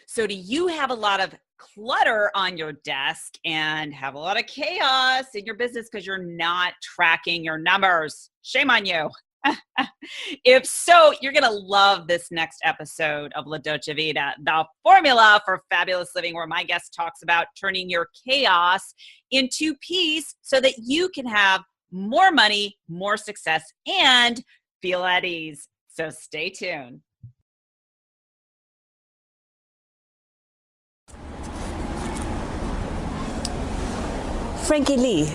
So do you have a lot of clutter on your desk and have a lot of chaos in your business because you're not tracking your numbers? Shame on you. If so, you're going to love this next episode of La Dolce Vita, the formula for fabulous living, where my guest talks about turning your chaos into peace so that you can have more money, more success, and feel at ease. So stay tuned. Frankie Lee,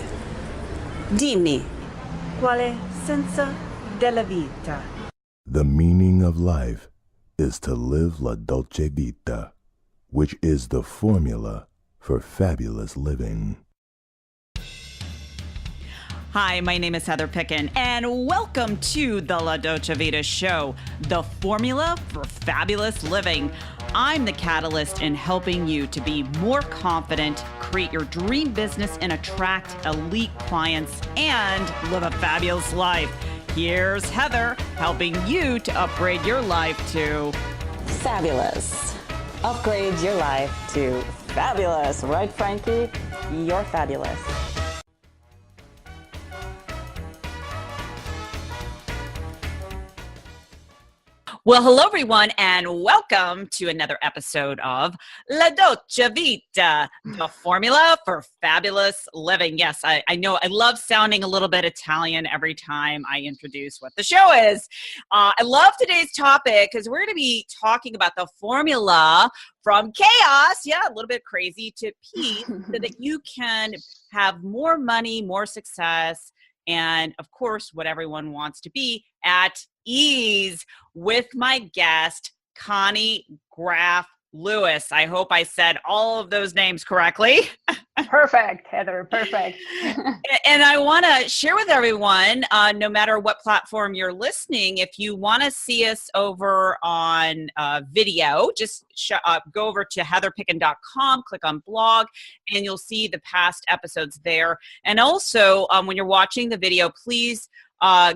dimmi, quale senso della vita? The meaning of life is to live la dolce vita, which is the formula for fabulous living. Hi, my name is Heather Picken, and welcome to the La Dolce Vita Show, the formula for fabulous living. I'm the catalyst in helping you to be more confident, create your dream business, and attract elite clients and live a fabulous life. Here's Heather helping you to upgrade your life to Fabulous. Upgrade your life to fabulous. Right, Frankie? You're fabulous. Well, hello, everyone, and welcome to another episode of La Dolce Vita, the formula for fabulous living. Yes, I know I love sounding a little bit Italian every time I introduce what the show is. I love today's topic because we're going to be talking about the formula from chaos, a little bit crazy, to peace so that you can have more money, more success, and of course, what everyone wants to be, at ease, with my guest, Conny Graf Lewis. I hope I said all of those names correctly. Perfect, Heather, perfect. And I want to share with everyone, no matter what platform you're listening, if you want to see us over on video, just go over to heatherpicken.com, click on blog, and you'll see the past episodes there. And also, when you're watching the video, please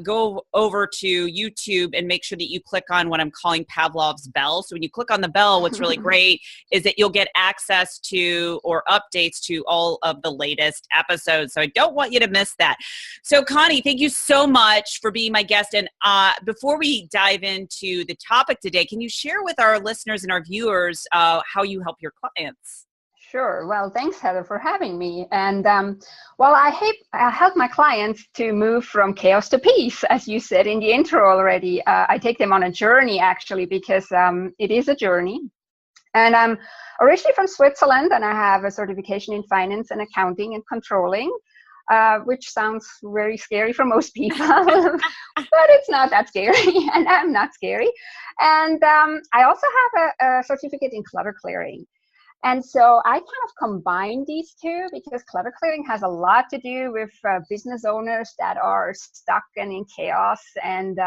go over to YouTube and make sure that you click on what I'm calling Pavlov's bell. So when you click on the bell, what's really great is that you'll get access to or updates to all of the latest episodes. So I don't want you to miss that. So Conny, thank you so much for being my guest. And before we dive into the topic today, can you share with our listeners and our viewers how you help your clients? Sure. Well, thanks, Heather, for having me. And I help my clients to move from chaos to peace, as you said in the intro already. I take them on a journey, actually, because it is a journey. And I'm originally from Switzerland, and I have a certification in finance and accounting and controlling, which sounds very scary for most people, but it's not that scary, and I'm not scary. And I also have a certificate in clutter clearing. And so I kind of combine these two because clutter clearing has a lot to do with business owners that are stuck and in chaos, and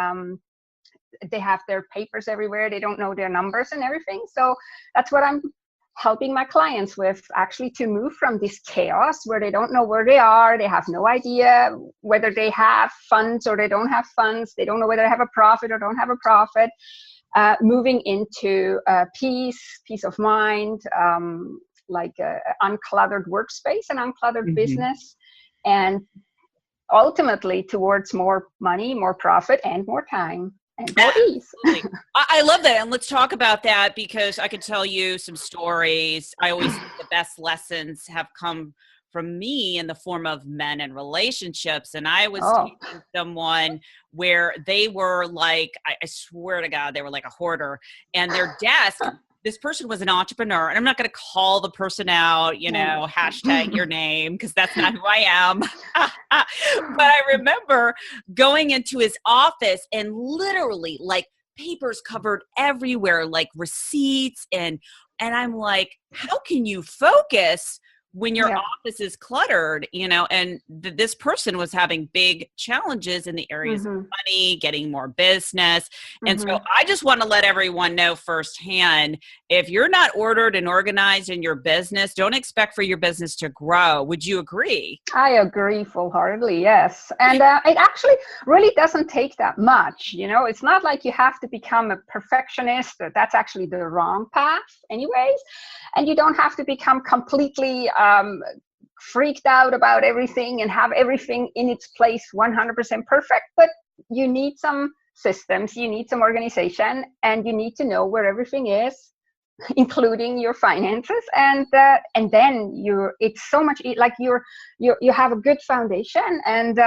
they have their papers everywhere. They don't know their numbers and everything. So that's what I'm helping my clients with, actually, to move from this chaos where they don't know where they are. They have no idea whether they have funds or they don't have funds. They don't know whether they have a profit or don't have a profit. Moving into peace of mind, like uncluttered workspace and uncluttered business, and ultimately towards more money, more profit, and more time, and more ease. I love that. And let's talk about that, because I could tell you some stories. I always think the best lessons have come from me in the form of men and relationships. And I was teaching someone where they were like, I swear to God, they were like a hoarder, and their desk, this person was an entrepreneur, and I'm not going to call the person out, hashtag your name, because that's not who I am. But I remember going into his office and literally like papers covered everywhere, like receipts. And I'm like, how can you focus when your Yeah. office is cluttered, and this person was having big challenges in the areas of money, getting more business. And so I just want to let everyone know firsthand, if you're not ordered and organized in your business, don't expect for your business to grow. Would you agree? I agree full-heartedly, yes. And it actually really doesn't take that much. It's not like you have to become a perfectionist. That's actually the wrong path anyways. And you don't have to become completely freaked out about everything and have everything in its place 100% perfect. But you need some systems, you need some organization, and you need to know where everything is, including your finances, and then it's so much like you have a good foundation, and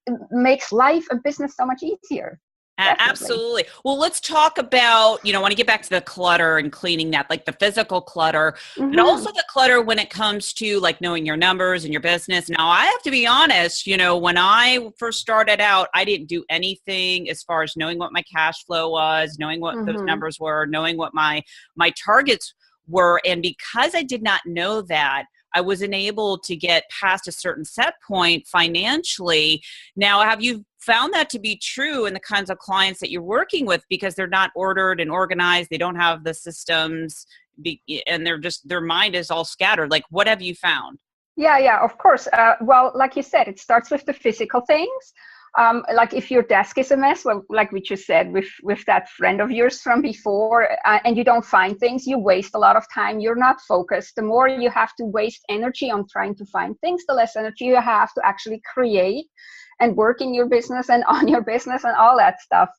it makes life and business so much easier. Definitely. Absolutely. Well, let's talk about, I want to get back to the clutter and cleaning that, like the physical clutter, but also the clutter when it comes to like knowing your numbers and your business. Now, I have to be honest, when I first started out, I didn't do anything as far as knowing what my cash flow was, knowing what those numbers were, knowing what my targets were. And because I did not know that, I wasn't able to get past a certain set point financially. Now, have you found that to be true in the kinds of clients that you're working with, because they're not ordered and organized, they don't have the systems, and their mind is all scattered? Like, what have you found? Yeah, of course. Well, like you said, it starts with the physical things. Like if your desk is a mess, well, like we just said with that friend of yours from before, and you don't find things, you waste a lot of time. You're not focused. The more you have to waste energy on trying to find things, the less energy you have to actually create and work in your business and on your business and all that stuff.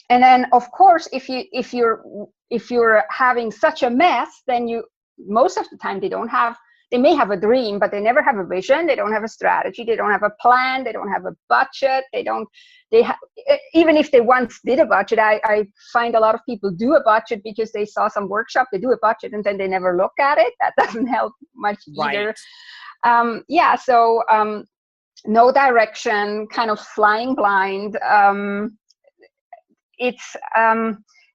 And then, of course, if you're having such a mess, then most of the time they may have a dream, but they never have a vision. They don't have a strategy. They don't have a plan. They don't have a budget. Even if they once did a budget, I find a lot of people do a budget because they saw some workshop, they do a budget, and then they never look at it. That doesn't help much either. Right. So no direction, kind of flying blind. It's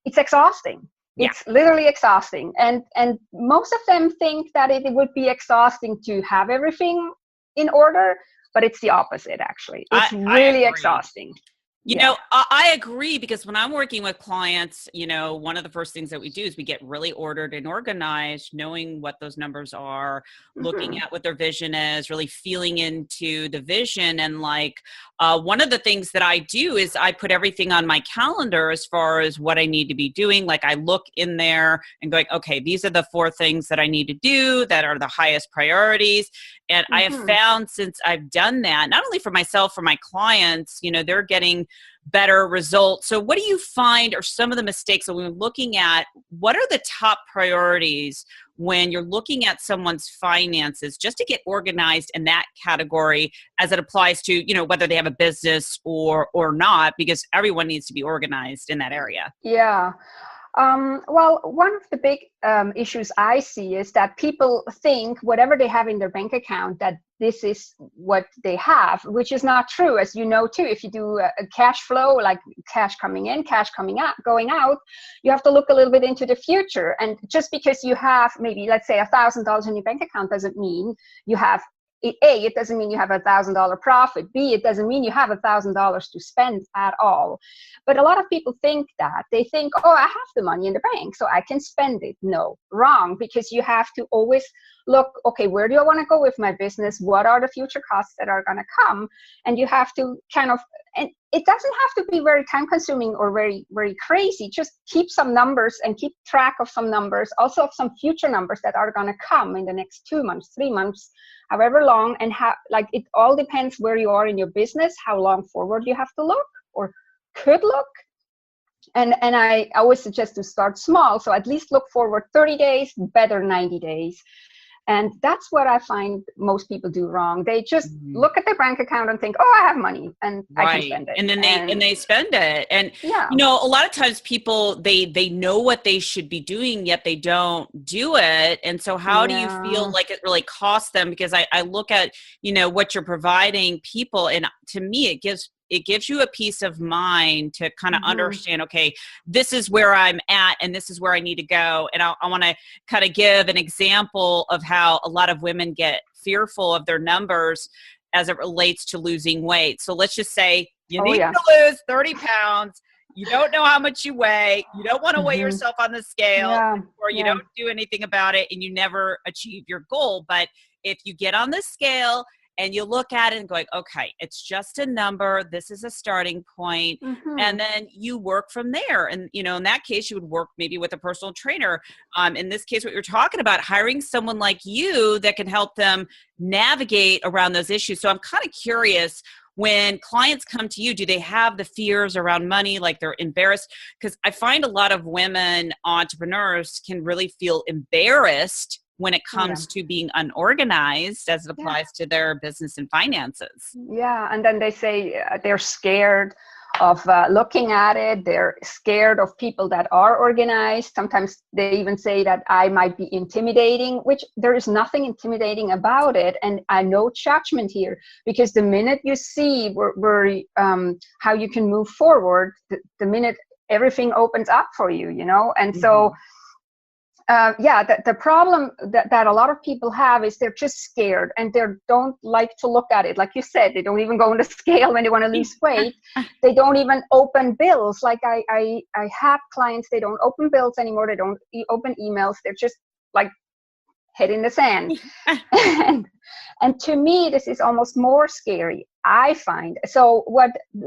exhausting. It's literally exhausting. And most of them think that it would be exhausting to have everything in order, but it's the opposite, actually. It's really exhausting. I agree, because when I'm working with clients, one of the first things that we do is we get really ordered and organized, knowing what those numbers are, looking at what their vision is, really feeling into the vision. And one of the things that I do is I put everything on my calendar as far as what I need to be doing. Like I look in there and going, okay, these are the 4 things that I need to do that are the highest priorities. And I have found, since I've done that, not only for myself, for my clients, they're getting better results. So what do you find are some of the mistakes that we're looking at? What are the top priorities when you're looking at someone's finances, just to get organized in that category as it applies to, whether they have a business or not, because everyone needs to be organized in that area? Yeah. Well, one of the big issues I see is that people think whatever they have in their bank account, that this is what they have, which is not true. As you know, too, if you do a cash flow, like cash coming in, cash coming out, going out, you have to look a little bit into the future. And just because you have maybe, let's say, $1,000 in your bank account doesn't mean you have it doesn't mean you have $1,000 profit. B, it doesn't mean you have $1,000 to spend at all. But a lot of people think that. They think, oh, I have the money in the bank, so I can spend it. No, wrong, because you have to always look, okay, where do I want to go with my business? What are the future costs that are going to come? And you have to kind of, and it doesn't have to be very time consuming or very, very crazy. Just keep some numbers and keep track of some numbers, also of some future numbers that are going to come in the next 2 months, 3 months, however long. And it all depends where you are in your business, how long forward you have to look or could look. And I always suggest to start small. So at least look forward 30 days, better 90 days. And that's what I find most people do wrong. They just look at their bank account and think, oh, I have money and I can spend it. And then they spend it. And, a lot of times people, they know what they should be doing, yet they don't do it. And so how do you feel like it really costs them? Because I look at, what you're providing people, and to me, it gives it gives you a peace of mind to kind of understand, okay, this is where I'm at and this is where I need to go. And I want to kind of give an example of how a lot of women get fearful of their numbers as it relates to losing weight. So let's just say you need to lose 30 pounds. You don't know how much you weigh. You don't want to weigh yourself on the scale, or you don't do anything about it, and you never achieve your goal. But if you get on the scale and you look at it and going, okay, it's just a number. This is a starting point. And then you work from there. And, you know, in that case, you would work maybe with a personal trainer. In this case, what you're talking about, hiring someone like you that can help them navigate around those issues. So I'm kind of curious, when clients come to you, do they have the fears around money, like they're embarrassed? Because I find a lot of women entrepreneurs can really feel embarrassed when it comes to being unorganized as it applies to their business and finances. Yeah, and then they say they're scared of looking at it. They're scared of people that are organized. Sometimes they even say that I might be intimidating, which there is nothing intimidating about it. And I no judgment here, because the minute you see how you can move forward, the minute everything opens up for you, you know? And so the problem that a lot of people have is they're just scared and they don't like to look at it. Like you said, they don't even go on the scale when they want to lose weight. They don't even open bills. Like I have clients, they don't open bills anymore. They don't open emails. They're just like head in the sand. and to me, this is almost more scary, I find. So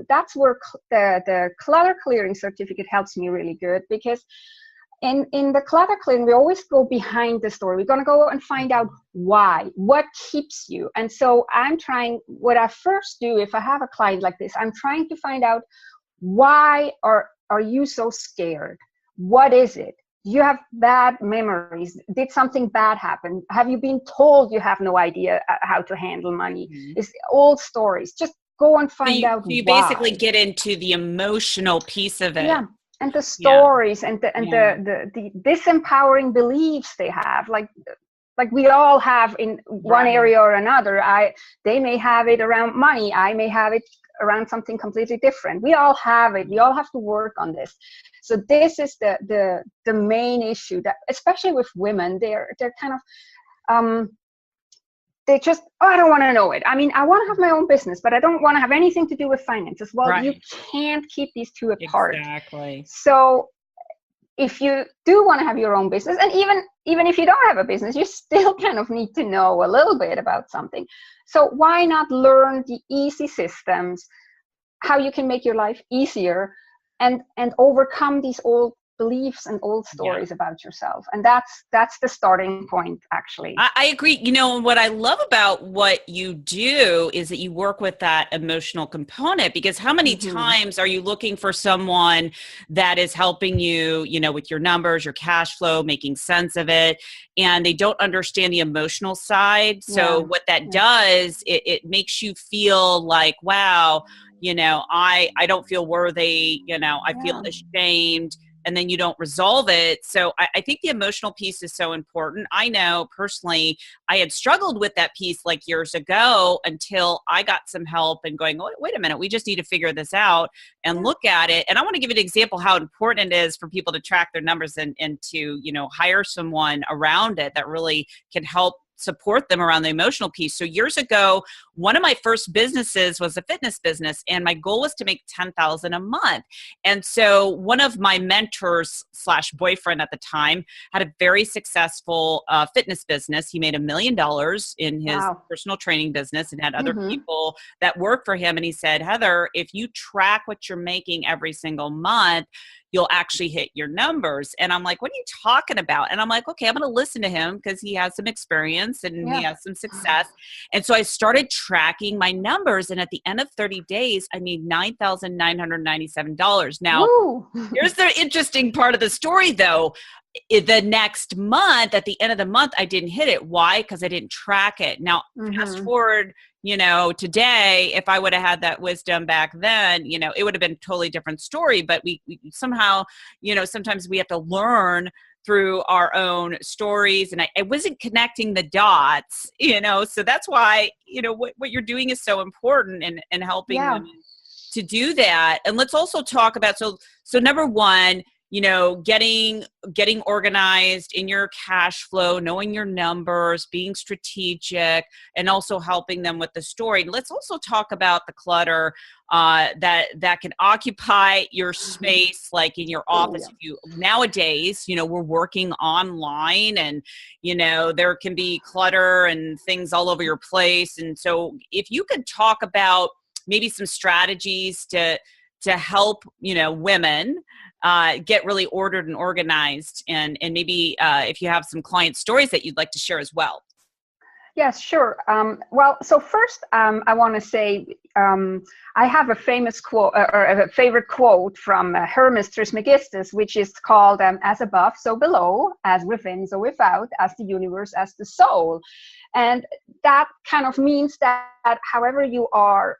that's where the clutter clearing certificate helps me really good, because in the clutter clearing, we always go behind the story. We're going to go and find out why, what keeps you. And so what I first do if I have a client like this, I'm trying to find out, why are you so scared? What is it? Do you have bad memories? Did something bad happen? Have you been told you have no idea how to handle money? It's old stories. Just go and find out why. You basically get into the emotional piece of it. Yeah. And the stories and the disempowering beliefs they have, like we all have in one area or another. They may have it around money. I may have it around something completely different. We all have it. We all have to work on this. So this is the main issue, that especially with women, they're kind of they just, I don't want to know it. I mean, I want to have my own business, but I don't want to have anything to do with finances. Well, you can't keep these two apart. Exactly. So if you do want to have your own business, and even if you don't have a business, you still kind of need to know a little bit about something. So why not learn the easy systems, how you can make your life easier and overcome these old beliefs and old stories about yourself. And that's the starting point, actually. I agree. You know, what I love about what you do is that you work with that emotional component, because how many times are you looking for someone that is helping you, you know, with your numbers, your cash flow, making sense of it, and they don't understand the emotional side. So what that does, it makes you feel like, wow, you know, I don't feel worthy, you know, I feel ashamed. And then you don't resolve it. So I think the emotional piece is so important. I know personally, I had struggled with that piece like years ago until I got some help and going, oh, wait a minute, we just need to figure this out and look at it. And I want to give you an example how important it is for people to track their numbers and to, you know, hire someone around it that really can help support them around the emotional piece. So years ago, one of my first businesses was a fitness business, and my goal was to make $10,000 a month. And so one of my mentors / boyfriend at the time had a very successful fitness business. He made $1 million in his personal training business and had other people that worked for him. And he said, Heather, if you track what you're making every single month, you'll actually hit your numbers. And I'm like, what are you talking about? And I'm like, okay, I'm going to listen to him because he has some experience and he has some success. And so I started tracking my numbers. And at the end of 30 days, I made $9,997. Now, here's the interesting part of the story, though. The next month, at the end of the month, I didn't hit it. Why? Because I didn't track it. Now, fast forward, you know, today, if I would have had that wisdom back then, you know, it would have been a totally different story. But we somehow, you know, sometimes we have to learn through our own stories. And I wasn't connecting the dots, you know, so that's why, you know, what you're doing is so important in helping women to do that. And let's also talk about, so number one, getting organized in your cash flow, knowing your numbers, being strategic, and also helping them with the story. Let's also talk about the clutter that can occupy your space, like in your office. If you nowadays, we're working online, and there can be clutter and things all over your place. And so, if you could talk about maybe some strategies to help women get really ordered and organized, and maybe if you have some client stories that you'd like to share as well. Yes, sure. Well, so first, I want to say I have a famous quote, or a favorite quote from Hermes Trismegistus, which is called "As above, so below; as within, so without; as the universe, as the soul." And that kind of means that however you are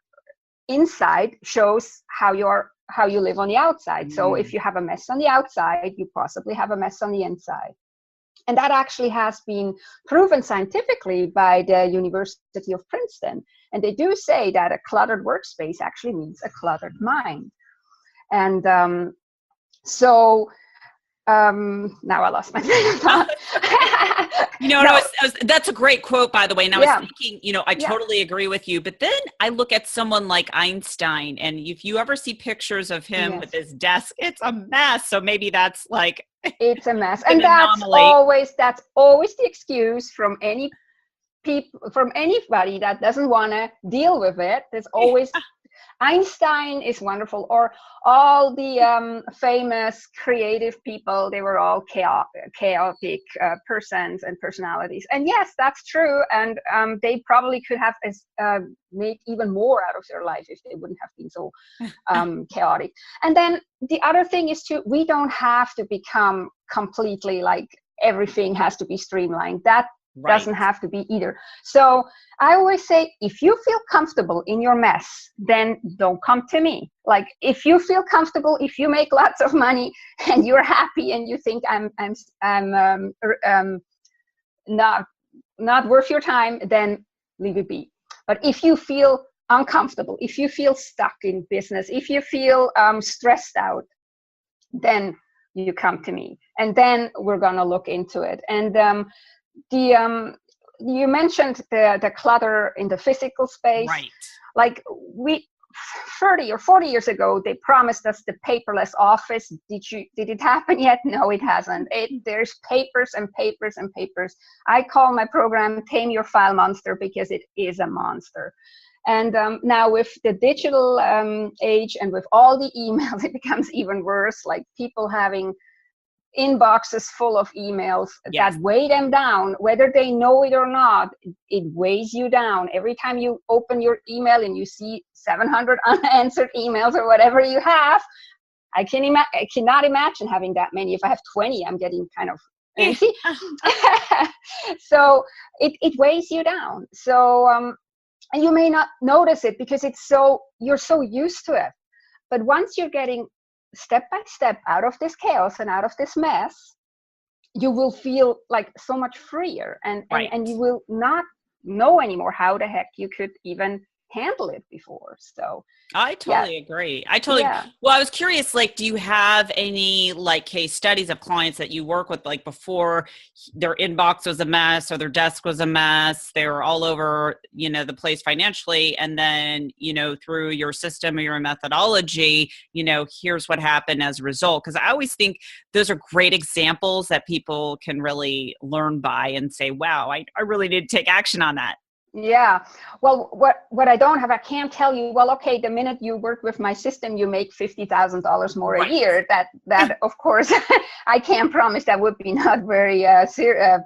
inside shows how you live on the outside. So if you have a mess on the outside, you possibly have a mess on the inside. And that actually has been proven scientifically by the University of Princeton. And they do say that a cluttered workspace actually means a cluttered mind. And now I lost my train of thought. That's a great quote, by the way. And I was thinking, I totally agree with you. But then I look at someone like Einstein, and if you ever see pictures of him with his desk, it's a mess. So maybe that's like it's a mess, and that's always the excuse from anybody that doesn't want to deal with it. There's always Einstein is wonderful, or all the famous creative people. They were all chaotic persons and personalities. And yes, that's true. And they probably could have made even more out of their life if they wouldn't have been so chaotic. And then the other thing is we don't have to become completely like everything has to be streamlined. That doesn't have to be either. So I always say, if you feel comfortable in your mess, then don't come to me. Like, if you feel comfortable, if you make lots of money and you're happy and you think I'm not worth your time, then leave it be. But if you feel uncomfortable, if you feel stuck in business, if you feel stressed out, then you come to me, and then we're gonna look into it. And you mentioned the clutter in the physical space. Right. Like 30 or 40 years ago, they promised us the paperless office. Did it happen yet? No, it hasn't. There's papers and papers and papers. I call my program Tame Your File Monster, because it is a monster. And now with the digital age and with all the emails, it becomes even worse. Like people having inboxes full of emails that weigh them down, whether they know it or not. It weighs you down. Every time you open your email and you see 700 unanswered emails or whatever you have, I cannot imagine having that many. If I have 20, I'm getting kind of antsy. So it weighs you down. So and you may not notice it because you're so used to it. But once you're getting step by step out of this chaos and out of this mess, you will feel like so much freer, and you will not know anymore how the heck you could even handle it before. So I totally agree. Well, I was curious, like, do you have any like case studies of clients that you work with, like before their inbox was a mess or their desk was a mess, they were all over, the place financially, and then, through your system or your methodology, here's what happened as a result? Because I always think those are great examples that people can really learn by and say, wow, I really need to take action on that. Yeah. Well, what I don't have, I can't tell you, well, okay, the minute you work with my system, you make $50,000 more a year. That of course, I can't promise. That would be not very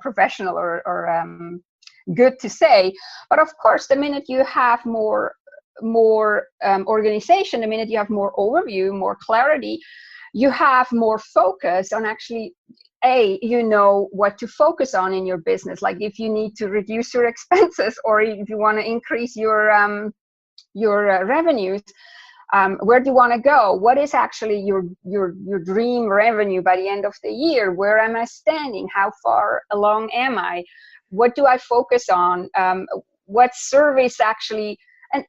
professional or good to say. But of course, the minute you have more organization, the minute you have more overview, more clarity, you have more focus on actually, you know what to focus on in your business. Like if you need to reduce your expenses, or if you want to increase your revenues, where do you want to go? What is actually your dream revenue by the end of the year? Where am I standing? How far along am I? What do I focus on? What service actually? And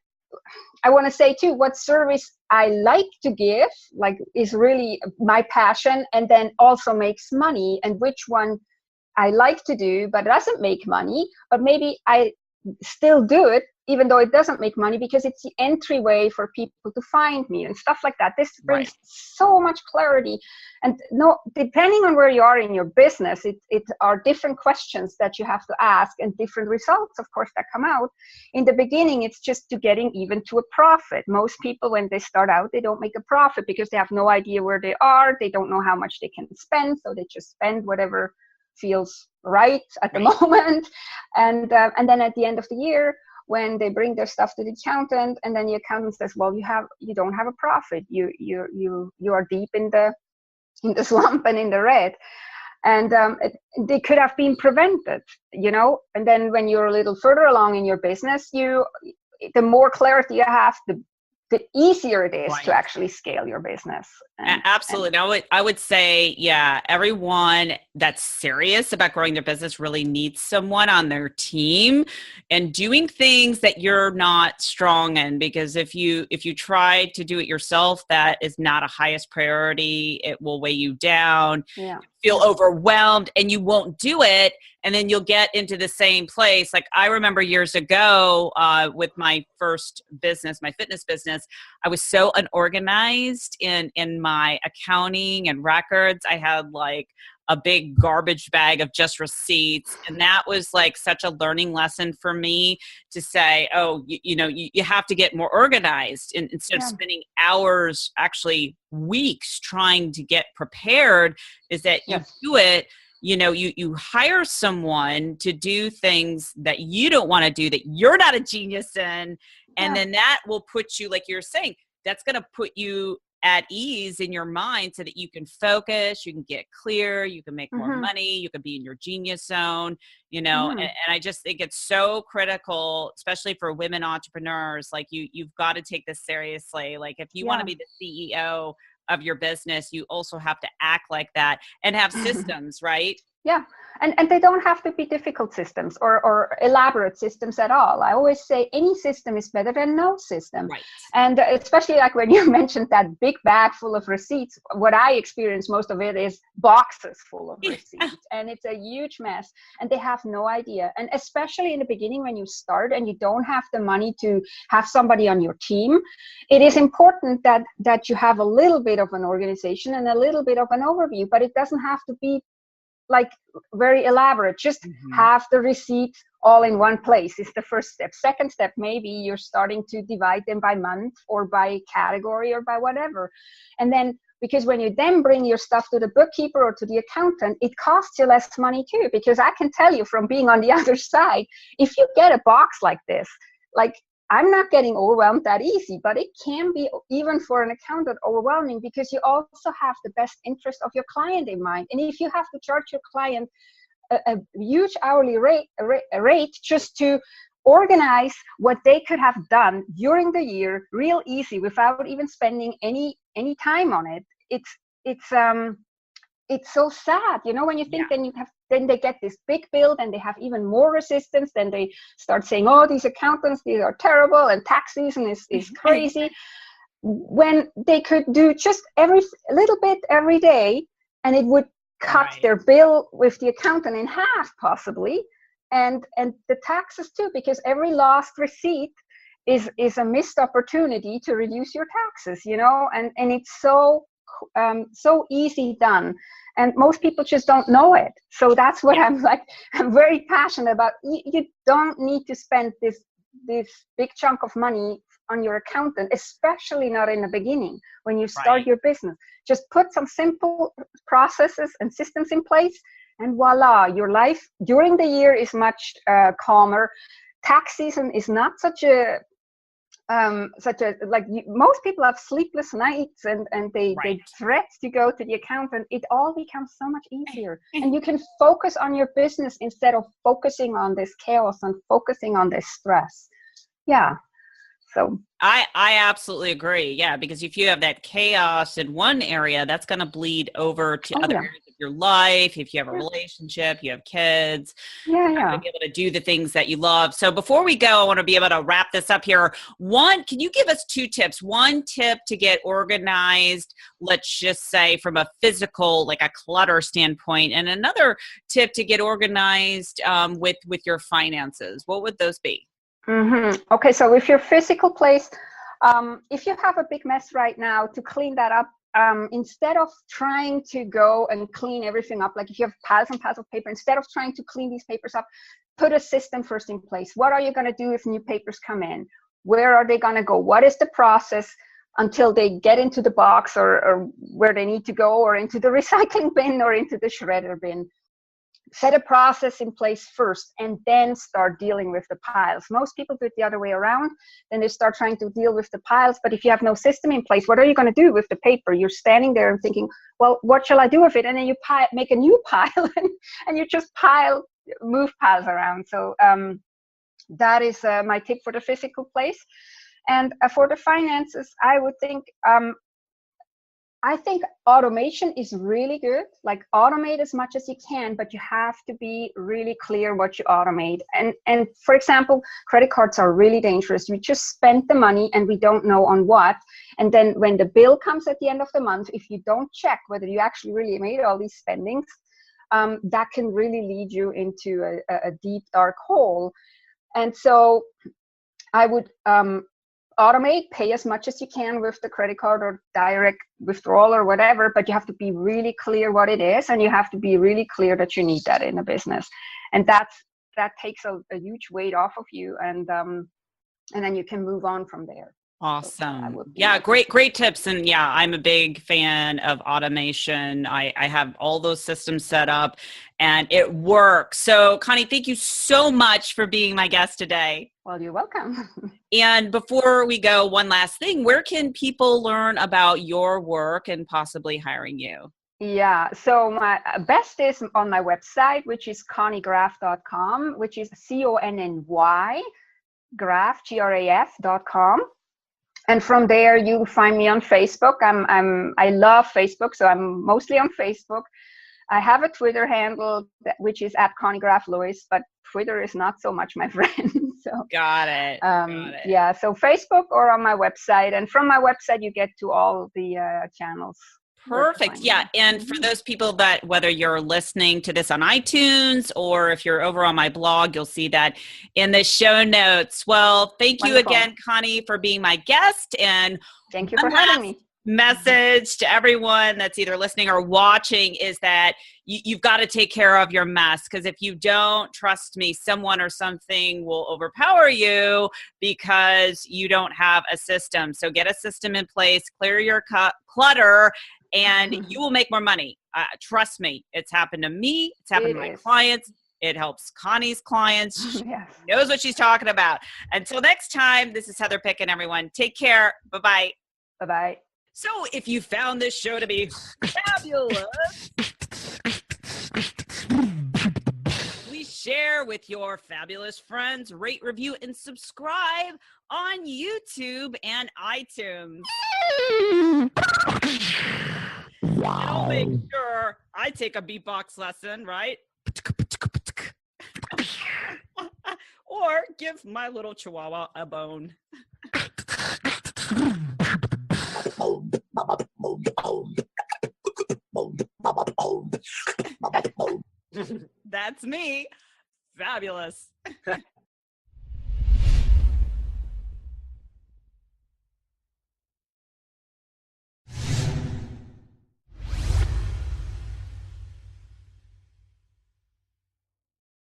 I want to say too, what service I like to give, like, is really my passion, and then also makes money, and which one I like to do but doesn't make money, but maybe I still do it even though it doesn't make money, because it's the entryway for people to find me and stuff like that. This brings so much clarity. And no, depending on where you are in your business, it are different questions that you have to ask, and different results, of course, that come out. In the beginning, it's just to getting even to a profit. Most people, when they start out, they don't make a profit because they have no idea where they are. They don't know how much they can spend, so they just spend whatever feels right at the moment. And then at the end of the year, when they bring their stuff to the accountant, and then the accountant says, well, you don't have a profit. You are deep in the slump and in the red. And they could have been prevented, you know. And then when you're a little further along in your business, the more clarity you have, the easier it is to actually scale your business. Absolutely. I would say, yeah, everyone that's serious about growing their business really needs someone on their team and doing things that you're not strong in. Because if you try to do it yourself, that is not a highest priority. It will weigh you down. Yeah. Feel overwhelmed, and you won't do it, and then you'll get into the same place. Like, I remember years ago with my first business, my fitness business, I was so unorganized in my accounting and records. I had like a big garbage bag of just receipts, and that was like such a learning lesson for me to say, oh, you have to get more organized, and instead of spending hours, actually weeks, trying to get prepared, is that you do it. You hire someone to do things that you don't want to do, that you're not a genius in, and then that will put you, like you're saying, that's going to put you at ease in your mind so that you can focus, you can get clear, you can make more money, you can be in your genius zone, and I just think it's so critical, especially for women entrepreneurs. Like, you've got to take this seriously. Like, if you want to be the CEO of your business, you also have to act like that and have systems, right? Yeah. And they don't have to be difficult systems or elaborate systems at all. I always say any system is better than no system. Right. And especially like when you mentioned that big bag full of receipts, what I experience most of it is boxes full of receipts. And it's a huge mess, and they have no idea. And especially in the beginning, when you start and you don't have the money to have somebody on your team, it is important that you have a little bit of an organization and a little bit of an overview, but it doesn't have to be like very elaborate. Just have the receipts all in one place is the first step. Second step, maybe you're starting to divide them by month or by category or by whatever. And then, because when you then bring your stuff to the bookkeeper or to the accountant, it costs you less money too. Because I can tell you from being on the other side, if you get a box like this, like, I'm not getting overwhelmed that easy, but it can be, even for an accountant, overwhelming, because you also have the best interest of your client in mind. And if you have to charge your client a huge hourly rate just to organize what they could have done during the year real easy without even spending any time on it, it's so sad, when you think then they get this big bill, and they have even more resistance. Then they start saying, oh, these accountants, these are terrible, and tax season is crazy. When they could do just a little bit every day, and it would cut their bill with the accountant in half, possibly, and the taxes too, because every lost receipt is a missed opportunity to reduce your taxes, and it's so easy done. And most people just don't know it. So that's what I'm very passionate about. You don't need to spend this big chunk of money on your accountant, especially not in the beginning when you start your business. Just put some simple processes and systems in place, and voila, your life during the year is much calmer. Tax season is not such a most people have sleepless nights, and they dread to go to the accountant. It all becomes so much easier, and you can focus on your business instead of focusing on this chaos and focusing on this stress. So I absolutely agree. Yeah, because if you have that chaos in one area, that's going to bleed over to other areas of your life, if you have a relationship, you have kids, Yeah. be able to do the things that you love. So before we go, I want to be able to wrap this up here. Can you give us 2 tips? One tip to get organized, let's just say from a physical, like a clutter standpoint, and another tip to get organized with your finances. What would those be? Okay, so with your physical place, if you have a big mess right now, to clean that up, instead of trying to go and clean everything up, like if you have piles and piles of paper, instead of trying to clean these papers up, put a system first in place. What are you going to do if new papers come in? Where are they going to go? What is the process until they get into the box or where they need to go, or into the recycling bin or into the shredder bin? Set a process in place first and then start dealing with the piles. Most people do it the other way around. Then they start trying to deal with the piles. But if you have no system in place, what are you going to do with the paper? You're standing there and thinking, well, what shall I do with it? And then you make a new pile and you just move piles around. So that is my tip for the physical place. And for the finances, I think automation is really good. Like, automate as much as you can, but you have to be really clear what you automate. And for example, credit cards are really dangerous. We just spent the money and we don't know on what. And then when the bill comes at the end of the month, if you don't check whether you actually really made all these spendings, that can really lead you into a deep, dark hole. And so I would automate, pay as much as you can with the credit card or direct withdrawal or whatever, but you have to be really clear what it is, and you have to be really clear that you need that in a business. And that takes a huge weight off of you, and then you can move on from there. Awesome. Yeah, great tips. And yeah, I'm a big fan of automation. I have all those systems set up and it works. So Conny, thank you so much for being my guest today. Well, you're welcome. And before we go, one last thing, where can people learn about your work and possibly hiring you? Yeah, so my best is on my website, which is connygraf.com, which is CONNY Graf, graf.com. And from there, you'll find me on Facebook. I love Facebook, so I'm mostly on Facebook. I have a Twitter handle which is @ConnyGrafLewis, but Twitter is not so much my friend. So Got it. Yeah, so Facebook or on my website, and from my website you get to all the channels. Perfect. Yeah. And for those people that, whether you're listening to this on iTunes or if you're over on my blog, you'll see that in the show notes. Well, thank you again, Conny, for being my guest. And thank you for having me. Message to everyone that's either listening or watching is that you've got to take care of your mess, because if you don't, trust me, someone or something will overpower you because you don't have a system. So get a system in place, clear your clutter, and you will make more money. Trust me, it's happened to me. It's happened to my clients. It helps Conny's clients. She knows what she's talking about. Until next time, this is Heather Picken, everyone. Take care. Bye-bye. Bye-bye. So if you found this show to be fabulous, please share with your fabulous friends, rate, review, and subscribe on YouTube and iTunes. And I'll make sure I take a beatbox lesson, right? Or give my little chihuahua a bone. That's me. Fabulous.